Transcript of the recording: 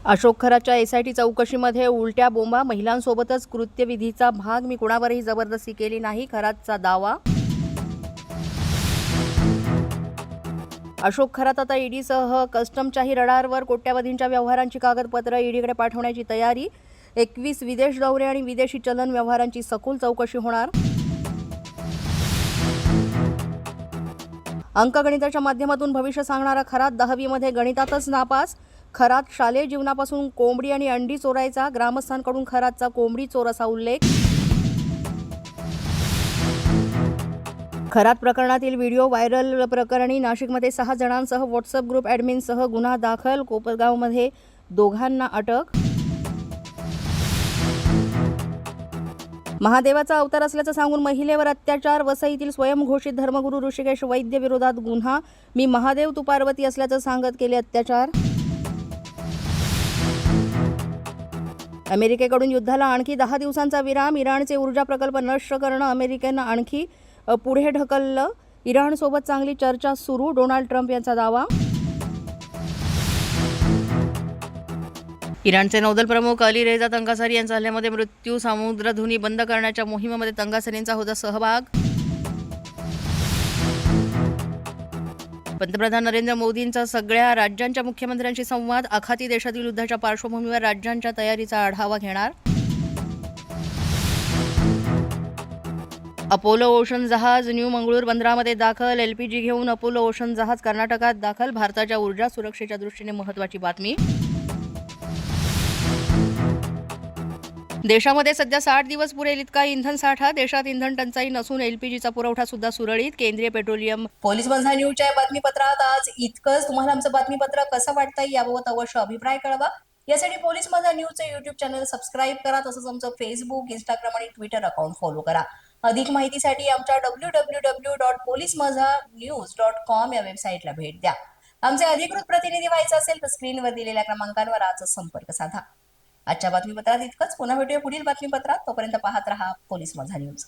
Ashok खरातच्या SIT चौकशीमध्ये उलट्या बोंबा, महिलांसोबतच कृत्यविधीचा भाग, मी कुणावरही जबरदस्ती केली नाही, खरातचा दावा. अशोक खरात आता ईडीसह कस्टमच्याही रडारवर. कोट्यवधींच्या व्यवहारांची कागदपत्र ईडीकडे पाठवण्याची तयारी. 21 विदेश दौरे आणि विदेशी चलन व्यवहारांची सखोल चौकशी होणार. अंकगणिताच्या माध्यमातून भविष्य सांगणारा खरात 10वीमध्ये गणितातच नापास. खरात शालेय जीवनापासून कोंबडी आणि अंडी चोरायचा, ग्रामस्थांकडून खरातचा कोंबडी चोर असा उल्लेख. खरात प्रकरणातील व्हिडिओ व्हायरल प्रकरणी नाशिकमध्ये 6 जणांसह व्हॉट्सअप ग्रुप ॲडमिनसह गुन्हा दाखल. कोपरगावमध्ये दोघांना अटक. महादेवाचा अवतार असल्याचं सांगून महिलेवर अत्याचार. वसईतील स्वयंघोषित धर्मगुरू ऋषिकेश वैद्य विरोधात गुन्हा. मी महादेव तू पार्वती असल्याचं सांगत केले अत्याचार. अमेरिकेकडून युद्धाला आणखी 10 दिवसांचा विराम. इराणचे ऊर्जा प्रकल्प नष्ट करणं अमेरिकेनं आणखी पुढे ढकललं. इराणसोबत चांगली चर्चा सुरू, डोनाल्ड ट्रम्प यांचा दावा. इराणचे नौदल प्रमुख अली रेजा तंगासारी यांचा हल्ल्यामध्ये मृत्यू. सामुद्रधुनी बंद करण्याच्या मोहिमेमध्ये तंगासारींचा होता सहभाग. पंतप्रधान नरेंद्र मोदींचा सगळ्या राज्यांच्या मुख्यमंत्र्यांशी संवाद. आखाती देशातील युद्धाच्या पार्श्वभूमीवर राज्यांच्या तयारीचा आढावा घेणार. अपोलो ओशन जहाज न्यू मंगळूर बंदरामध्ये दाखल. एलपीजी घेऊन अपोलो ओशन जहाज कर्नाटकात दाखल. भारताच्या ऊर्जा सुरक्षेच्या दृष्टीने महत्त्वाची बातमी. देशामध्ये सध्या 60 दिवस पुरेल इतका इंधन साठा. देशात इंधन टंचाई नसून एलपीजीचा पुरवठा सुद्धा सुरळीत. केंद्रीय पेट्रोलियम. पोलीस माझा न्यूजच्या बातमीपत्रात आज इतकंच. तुम्हाला आमचं बातमीपत्र कसं वाटतंय याबाबत अवश्य अभिप्राय कळवा. यासाठी पोलीस माझा न्यूजचं युट्यूब चॅनल सबस्क्राईब करा. तसंच आमचं फेसबुक, इंस्टाग्राम आणि ट्विटर अकाउंट फॉलो करा. अधिक माहितीसाठी आमच्या www.policemazhanews.com या वेबसाईटला भेट द्या. आमचे अधिकृत प्रतिनिधी व्हायचं असेल तर स्क्रीनवर दिलेल्या क्रमांकांवर आजच संपर्क साधा. आजच्या बातमीपत्रात इतकंच. पुन्हा भेटूया पुढील बातमीपत्रात. तोपर्यंत पाहत रहा पोलीस माझा न्यूज.